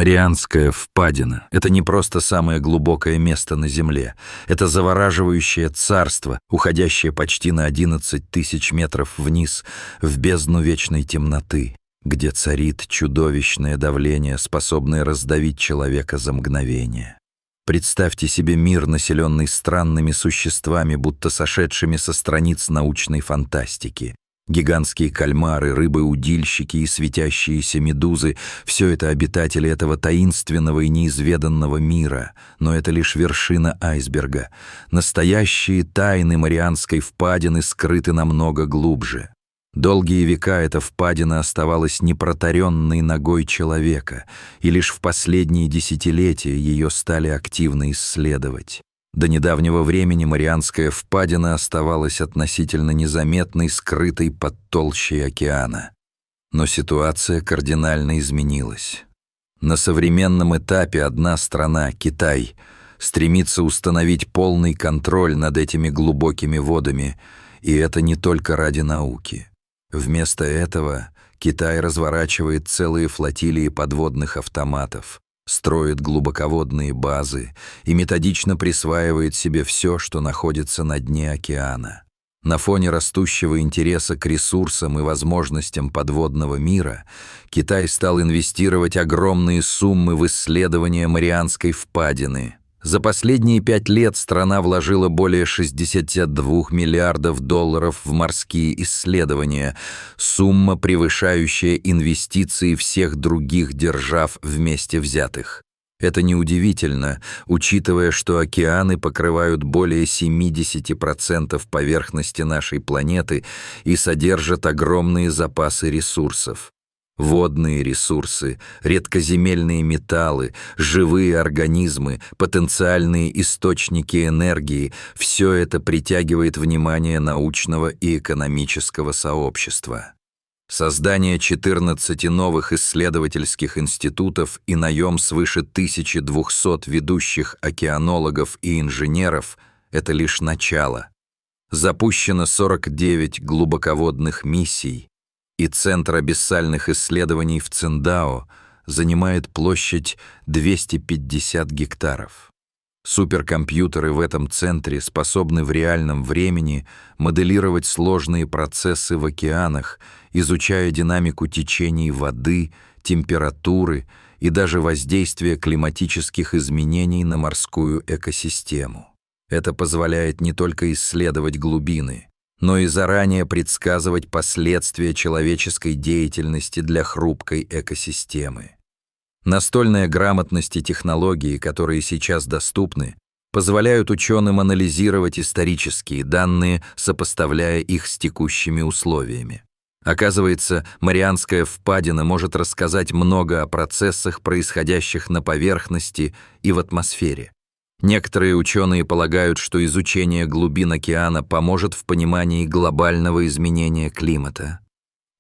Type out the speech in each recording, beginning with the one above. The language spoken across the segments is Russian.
Марианская впадина — это не просто самое глубокое место на Земле. Это завораживающее царство, уходящее почти на 11 тысяч метров вниз, в бездну вечной темноты, где царит чудовищное давление, способное раздавить человека за мгновение. Представьте себе мир, населенный странными существами, будто сошедшими со страниц научной фантастики. Гигантские кальмары, рыбы-удильщики и светящиеся медузы — все это обитатели этого таинственного и неизведанного мира, но это лишь вершина айсберга. Настоящие тайны Марианской впадины скрыты намного глубже. Долгие века эта впадина оставалась непротаренной ногой человека, и лишь в последние десятилетия ее стали активно исследовать. До недавнего времени Марианская впадина оставалась относительно незаметной, скрытой под толщей океана. Но ситуация кардинально изменилась. На современном этапе одна страна, Китай, стремится установить полный контроль над этими глубокими водами, и это не только ради науки. Вместо этого Китай разворачивает целые флотилии подводных автоматов, строит глубоководные базы и методично присваивает себе все, что находится на дне океана. На фоне растущего интереса к ресурсам и возможностям подводного мира Китай стал инвестировать огромные суммы в исследование Марианской впадины. За последние 5 лет страна вложила более 62 миллиардов долларов в морские исследования, сумма, превышающая инвестиции всех других держав вместе взятых. Это неудивительно, учитывая, что океаны покрывают более 70% поверхности нашей планеты и содержат огромные запасы ресурсов. Водные ресурсы, редкоземельные металлы, живые организмы, потенциальные источники энергии — все это притягивает внимание научного и экономического сообщества. Создание 14 новых исследовательских институтов и наем свыше 1200 ведущих океанологов и инженеров — это лишь начало. Запущено 49 глубоководных миссий, и Центр абиссальных исследований в Циндао занимает площадь 250 гектаров. Суперкомпьютеры в этом центре способны в реальном времени моделировать сложные процессы в океанах, изучая динамику течений воды, температуры и даже воздействие климатических изменений на морскую экосистему. Это позволяет не только исследовать глубины, но и заранее предсказывать последствия человеческой деятельности для хрупкой экосистемы. Настольная грамотность и технологии, которые сейчас доступны, позволяют ученым анализировать исторические данные, сопоставляя их с текущими условиями. Оказывается, Марианская впадина может рассказать много о процессах, происходящих на поверхности и в атмосфере. Некоторые ученые полагают, что изучение глубин океана поможет в понимании глобального изменения климата.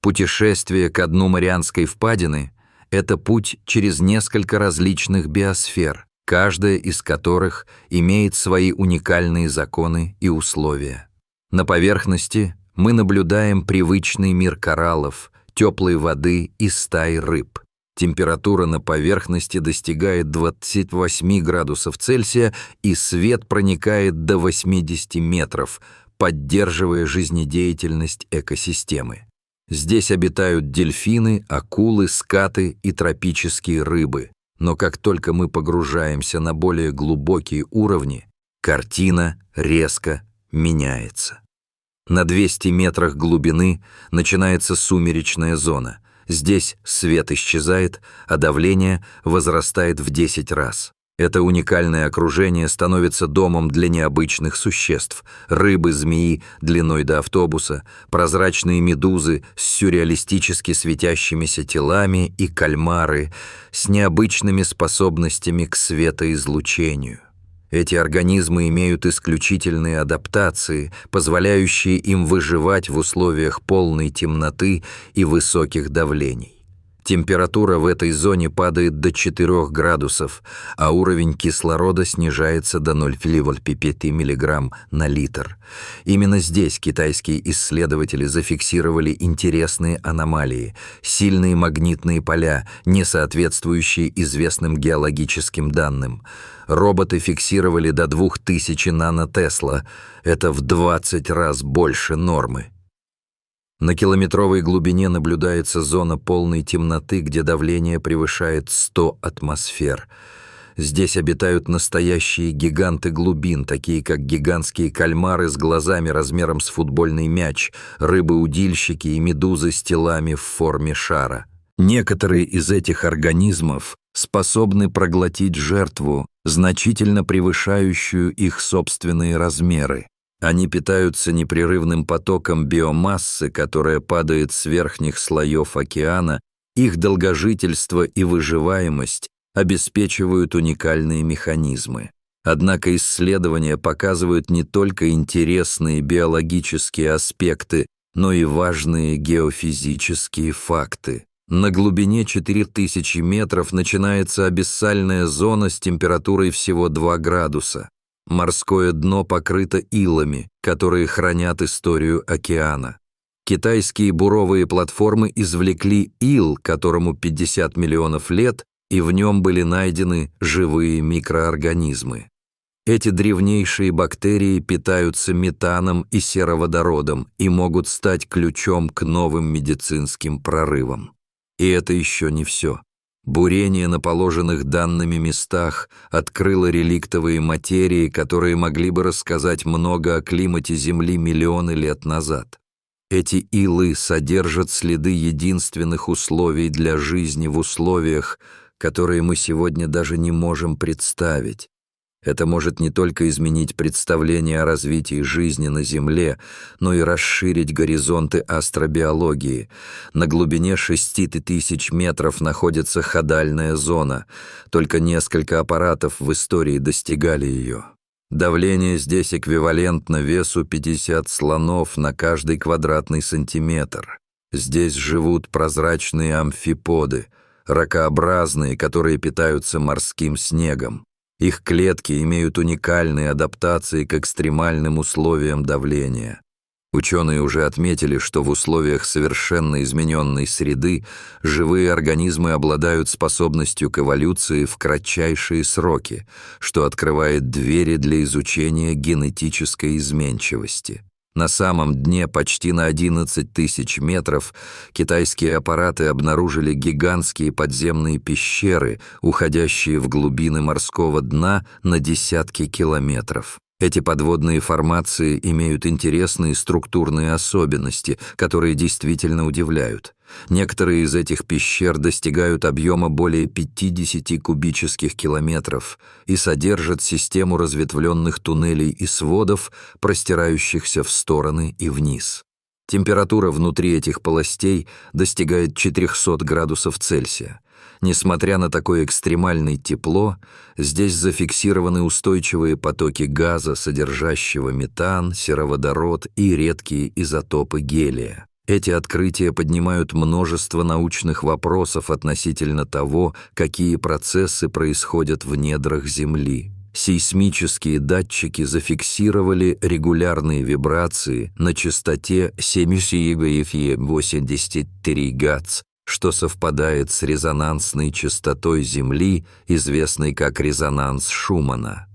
Путешествие ко дну Марианской впадины — это путь через несколько различных биосфер, каждая из которых имеет свои уникальные законы и условия. На поверхности мы наблюдаем привычный мир кораллов, теплой воды и стаи рыб. Температура на поверхности достигает 28 градусов Цельсия, и свет проникает до 80 метров, поддерживая жизнедеятельность экосистемы. Здесь обитают дельфины, акулы, скаты и тропические рыбы. Но как только мы погружаемся на более глубокие уровни, картина резко меняется. На 200 метрах глубины начинается сумеречная зона. Здесь свет исчезает, а давление возрастает в 10 раз. Это уникальное окружение становится домом для необычных существ: рыбы-змеи длиной до автобуса, прозрачные медузы с сюрреалистически светящимися телами и кальмары с необычными способностями к светоизлучению. Эти организмы имеют исключительные адаптации, позволяющие им выживать в условиях полной темноты и высоких давлений. Температура в этой зоне падает до 4 градусов, а уровень кислорода снижается до 0,5 мг на литр. Именно здесь китайские исследователи зафиксировали интересные аномалии, сильные магнитные поля, не соответствующие известным геологическим данным. Роботы фиксировали до 2000 нанотесла, это в 20 раз больше нормы. На километровой глубине наблюдается зона полной темноты, где давление превышает 100 атмосфер. Здесь обитают настоящие гиганты глубин, такие как гигантские кальмары с глазами размером с футбольный мяч, рыбы-удильщики и медузы с телами в форме шара. Некоторые из этих организмов способны проглотить жертву, значительно превышающую их собственные размеры. Они питаются непрерывным потоком биомассы, которая падает с верхних слоев океана. Их долгожительство и выживаемость обеспечивают уникальные механизмы. Однако исследования показывают не только интересные биологические аспекты, но и важные геофизические факты. На глубине 4000 метров начинается абиссальная зона с температурой всего 2 градуса. Морское дно покрыто илами, которые хранят историю океана. Китайские буровые платформы извлекли ил, которому 50 миллионов лет, и в нем были найдены живые микроорганизмы. Эти древнейшие бактерии питаются метаном и сероводородом и могут стать ключом к новым медицинским прорывам. И это еще не все. Бурение на положенных данными местах открыло реликтовые материи, которые могли бы рассказать много о климате Земли миллионы лет назад. Эти илы содержат следы единственных условий для жизни в условиях, которые мы сегодня даже не можем представить. Это может не только изменить представление о развитии жизни на Земле, но и расширить горизонты астробиологии. На глубине 6000 метров находится ходальная зона. Только несколько аппаратов в истории достигали ее. Давление здесь эквивалентно весу 50 слонов на каждый квадратный сантиметр. Здесь живут прозрачные амфиподы, ракообразные, которые питаются морским снегом. Их клетки имеют уникальные адаптации к экстремальным условиям давления. Ученые уже отметили, что в условиях совершенно измененной среды живые организмы обладают способностью к эволюции в кратчайшие сроки, что открывает двери для изучения генетической изменчивости. На самом дне, почти на 11 000 метров, китайские аппараты обнаружили гигантские подземные пещеры, уходящие в глубины морского дна на десятки километров. Эти подводные формации имеют интересные структурные особенности, которые действительно удивляют. Некоторые из этих пещер достигают объема более 50 кубических километров и содержат систему разветвленных туннелей и сводов, простирающихся в стороны и вниз. Температура внутри этих полостей достигает 400 градусов Цельсия. Несмотря на такое экстремальное тепло, здесь зафиксированы устойчивые потоки газа, содержащего метан, сероводород и редкие изотопы гелия. Эти открытия поднимают множество научных вопросов относительно того, какие процессы происходят в недрах Земли. Сейсмические датчики зафиксировали регулярные вибрации на частоте 7,83 Гц, что совпадает с резонансной частотой Земли, известной как резонанс Шумана.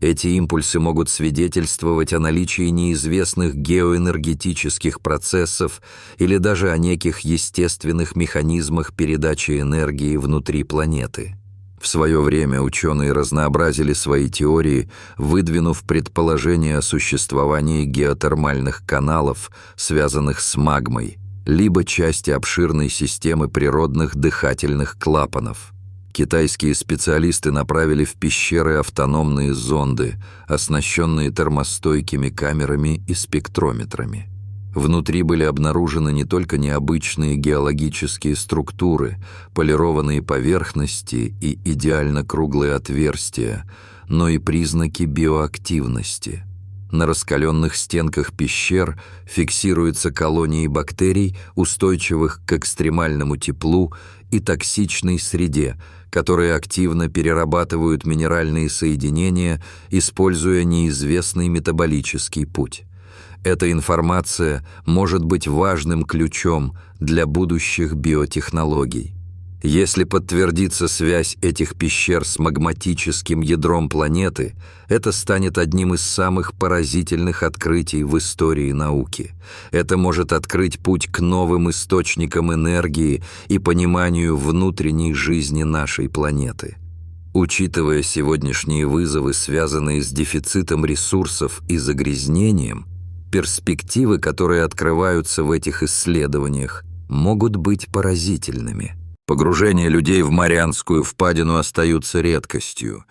Эти импульсы могут свидетельствовать о наличии неизвестных геоэнергетических процессов или даже о неких естественных механизмах передачи энергии внутри планеты. В свое время ученые разнообразили свои теории, выдвинув предположение о существовании геотермальных каналов, связанных с магмой, либо части обширной системы природных дыхательных клапанов. Китайские специалисты направили в пещеры автономные зонды, оснащенные термостойкими камерами и спектрометрами. Внутри были обнаружены не только необычные геологические структуры, полированные поверхности и идеально круглые отверстия, но и признаки биоактивности. На раскаленных стенках пещер фиксируются колонии бактерий, устойчивых к экстремальному теплу и токсичной среде, которые активно перерабатывают минеральные соединения, используя неизвестный метаболический путь. Эта информация может быть важным ключом для будущих биотехнологий. Если подтвердится связь этих пещер с магматическим ядром планеты, это станет одним из самых поразительных открытий в истории науки. Это может открыть путь к новым источникам энергии и пониманию внутренней жизни нашей планеты. Учитывая сегодняшние вызовы, связанные с дефицитом ресурсов и загрязнением, перспективы, которые открываются в этих исследованиях, могут быть поразительными. Погружения людей в Марианскую впадину остаются редкостью.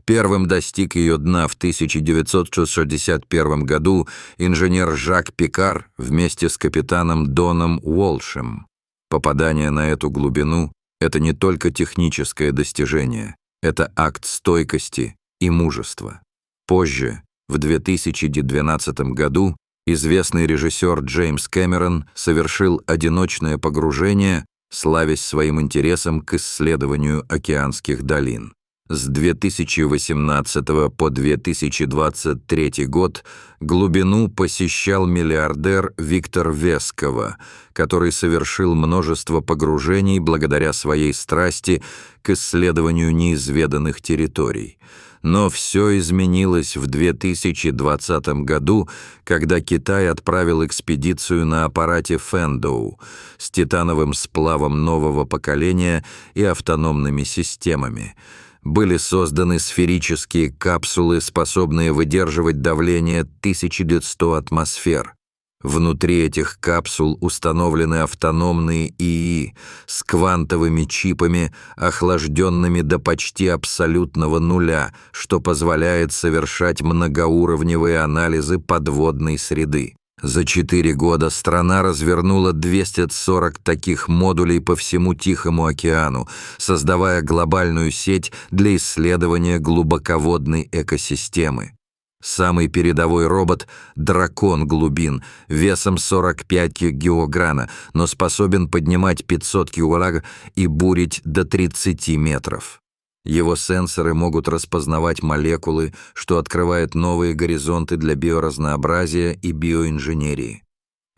Первым достиг ее дна в 1961 году инженер Жак Пикар вместе с капитаном Доном Уолшем. Попадание на эту глубину – это не только техническое достижение, это акт стойкости и мужества. Позже, в 2012 году, известный режиссер Джеймс Кэмерон совершил одиночное погружение, славясь своим интересом к исследованию океанских долин. С 2018 по 2023 год глубину посещал миллиардер Виктор Вескова, который совершил множество погружений благодаря своей страсти к исследованию неизведанных территорий. Но все изменилось в 2020 году, когда Китай отправил экспедицию на аппарате Фэндоу с титановым сплавом нового поколения и автономными системами. Были созданы сферические капсулы, способные выдерживать давление 1100 атмосфер. Внутри этих капсул установлены автономные ИИ с квантовыми чипами, охлажденными до почти абсолютного нуля, что позволяет совершать многоуровневые анализы подводной среды. За 4 года страна развернула 240 таких модулей по всему Тихому океану, создавая глобальную сеть для исследования глубоководной экосистемы. Самый передовой робот — дракон глубин, весом 45 килограмм, но способен поднимать 500 килограмм и бурить до 30 метров. Его сенсоры могут распознавать молекулы, что открывает новые горизонты для биоразнообразия и биоинженерии.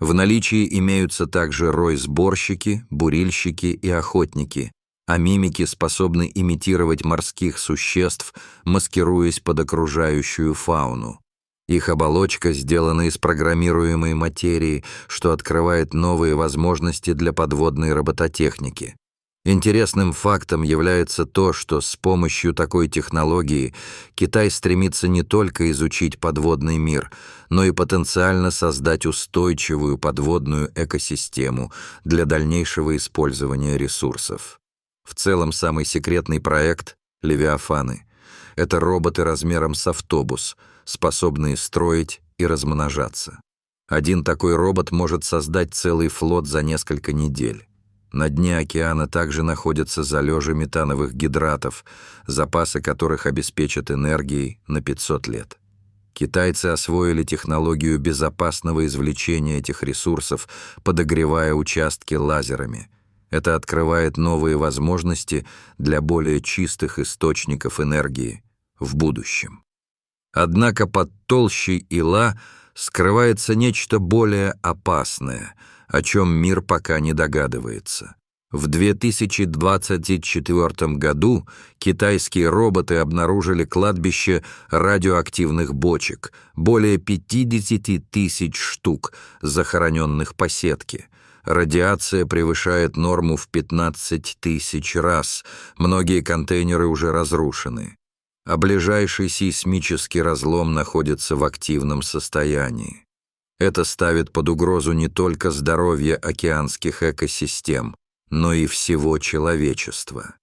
В наличии имеются также рой-сборщики, бурильщики и охотники, а мимики способны имитировать морских существ, маскируясь под окружающую фауну. Их оболочка сделана из программируемой материи, что открывает новые возможности для подводной робототехники. Интересным фактом является то, что с помощью такой технологии Китай стремится не только изучить подводный мир, но и потенциально создать устойчивую подводную экосистему для дальнейшего использования ресурсов. В целом, самый секретный проект — Левиафаны. Это роботы размером с автобус, способные строить и размножаться. Один такой робот может создать целый флот за несколько недель. На дне океана также находятся залежи метановых гидратов, запасы которых обеспечат энергией на 500 лет. Китайцы освоили технологию безопасного извлечения этих ресурсов, подогревая участки лазерами. Это открывает новые возможности для более чистых источников энергии в будущем. Однако под толщей ила скрывается нечто более опасное, о чем мир пока не догадывается. В 2024 году китайские роботы обнаружили кладбище радиоактивных бочек, более 50 тысяч штук, захороненных по сетке. Радиация превышает норму в 15 тысяч раз, многие контейнеры уже разрушены, а ближайший сейсмический разлом находится в активном состоянии. Это ставит под угрозу не только здоровье океанских экосистем, но и всего человечества.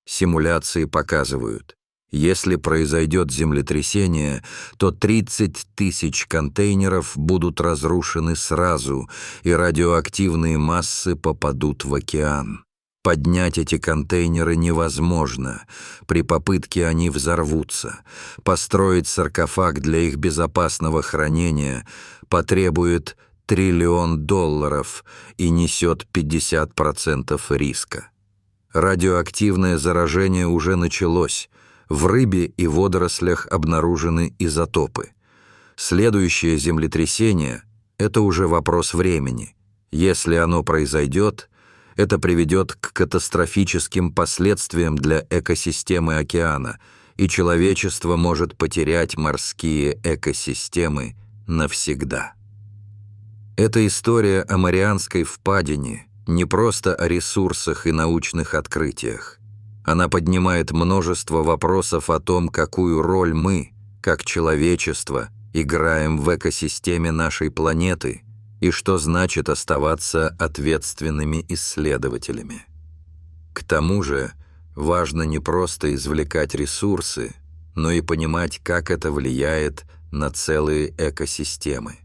Симуляции показывают, если произойдет землетрясение, то 30 тысяч контейнеров будут разрушены сразу, и радиоактивные массы попадут в океан. Поднять эти контейнеры невозможно. При попытке они взорвутся. Построить саркофаг для их безопасного хранения потребует $1 триллион и несет 50% риска. Радиоактивное заражение уже началось. В рыбе и водорослях обнаружены изотопы. Следующее землетрясение – это уже вопрос времени. Если оно произойдет, это приведет к катастрофическим последствиям для экосистемы океана, и человечество может потерять морские экосистемы навсегда. Эта история о Марианской впадине не просто о ресурсах и научных открытиях. Она поднимает множество вопросов о том, какую роль мы, как человечество, играем в экосистеме нашей планеты и что значит оставаться ответственными исследователями. К тому же важно не просто извлекать ресурсы, но и понимать, как это влияет на целые экосистемы.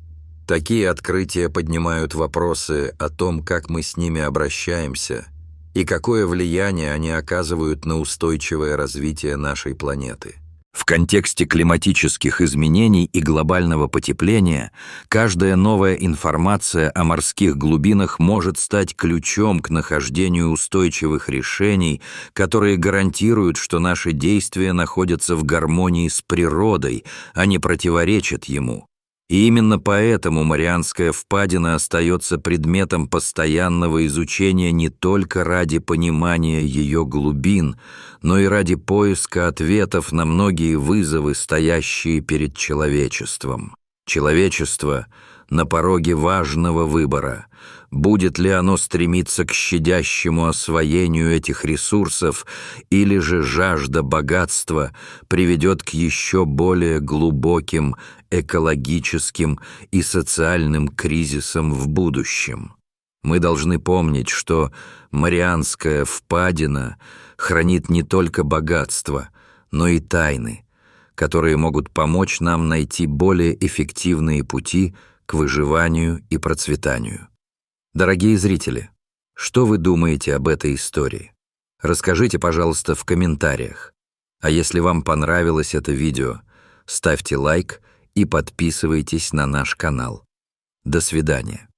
Такие открытия поднимают вопросы о том, как мы с ними обращаемся и какое влияние они оказывают на устойчивое развитие нашей планеты. В контексте климатических изменений и глобального потепления каждая новая информация о морских глубинах может стать ключом к нахождению устойчивых решений, которые гарантируют, что наши действия находятся в гармонии с природой, а не противоречат ему. И именно поэтому Марианская впадина остается предметом постоянного изучения не только ради понимания ее глубин, но и ради поиска ответов на многие вызовы, стоящие перед человечеством. Человечество на пороге важного выбора. Будет ли оно стремиться к щадящему освоению этих ресурсов, или же жажда богатства приведет к еще более глубоким экологическим и социальным кризисам в будущем? Мы должны помнить, что Марианская впадина хранит не только богатство, но и тайны, которые могут помочь нам найти более эффективные пути к выживанию и процветанию. Дорогие зрители, что вы думаете об этой истории? Расскажите, пожалуйста, в комментариях. А если вам понравилось это видео, ставьте лайк и подписывайтесь на наш канал. До свидания.